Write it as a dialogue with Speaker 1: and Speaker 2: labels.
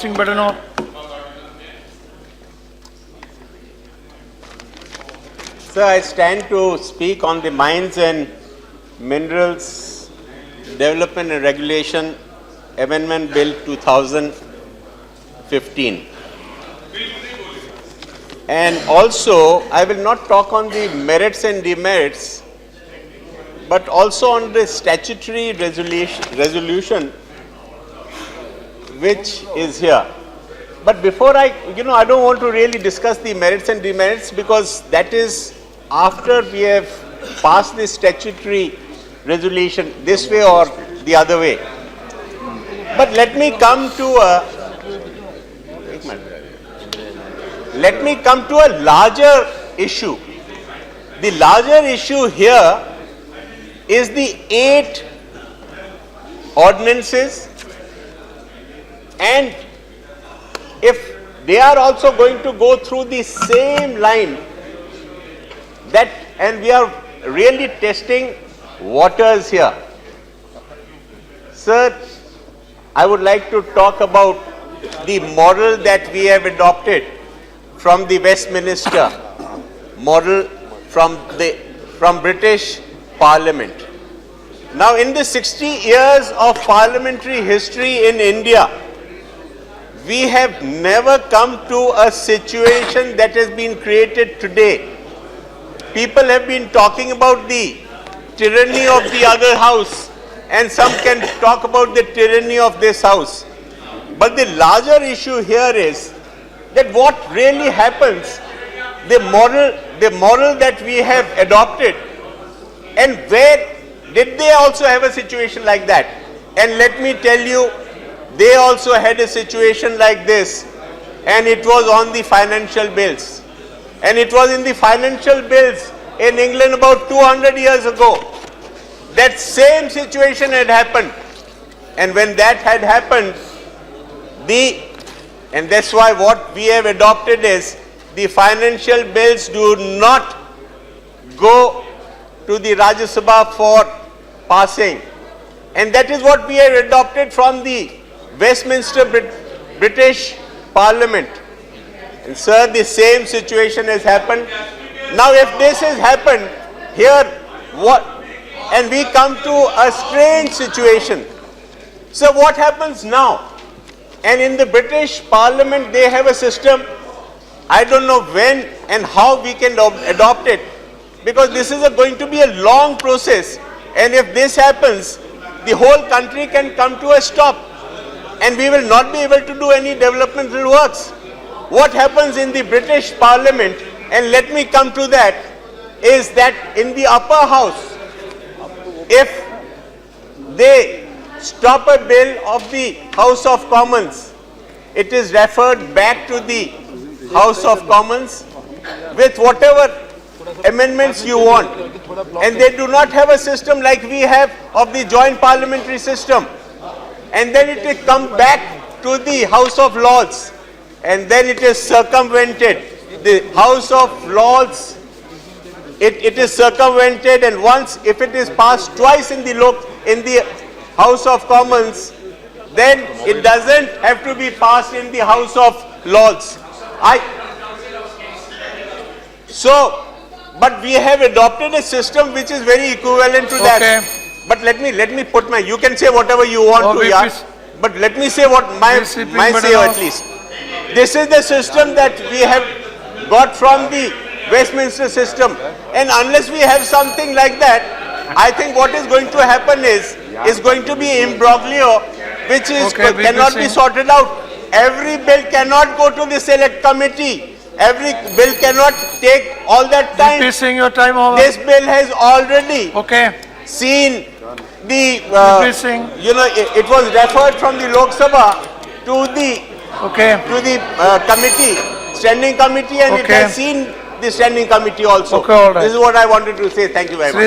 Speaker 1: Singh, Badnore.
Speaker 2: Sir, I stand to speak on the Mines and Minerals Development and Regulation Amendment Bill 2015. And also, I will not talk on the merits and demerits, but also on the statutory resolution which is here. But before I don't want to really discuss the merits and demerits because that is after we have passed the statutory resolution this way or the other way. But let me come to a larger issue. The larger issue here is the 8 ordinances, and if they are also going to go through the same line and we are really testing waters here. Sir, I would like to talk about the model that we have adopted from the Westminster model from British Parliament. Now, in the 60 years of parliamentary history in India, we have never come to a situation that has been created today. People have been talking about the tyranny of the other house, and some can talk about the tyranny of this house. But the larger issue here is that what really happens, the model that we have adopted, and where did they also have a situation like that? And let me tell you, they also had a situation like this, and it was on the financial bills. And it was in the financial bills in England about 200 years ago. That same situation had happened. And when that had happened, and that's why what we have adopted is the financial bills do not go to the Rajya Sabha for passing. And that is what we have adopted from the Westminster British Parliament. And sir, the same situation has happened. Now if this has happened here, and we come to a strange situation. So what happens now? And in the British Parliament they have a system, I don't know when and how we can adopt it, because this is going to be a long process, and if this happens, the whole country can come to a stop and we will not be able to do any developmental works. What happens in the British Parliament, and let me come to that, is that in the upper house, if they stop a bill of the House of Commons, it is referred back to the House of Commons with whatever amendments you want. And they do not have a system like we have of the joint parliamentary system. And then it will come back to the House of Lords, and then it is circumvented. The House of Lords, it is circumvented, and once, if it is passed twice in the House of Commons, then it doesn't have to be passed in the House of Lords. But we have adopted a system which is very equivalent to that. But let me put you can say whatever you want to, yeah. But let me say what my say at least. This is the system that we have got from the Westminster system. And unless we have something like that, I think what is going to happen is going to be imbroglio, which cannot be sorted out. Every bill cannot go to the select committee. Every bill cannot take all that time.
Speaker 1: Your time over.
Speaker 2: This bill has already seen the, it was referred from the Lok Sabha to the committee, standing committee, and it has seen the standing committee also. This is what I wanted to say. Thank you very much.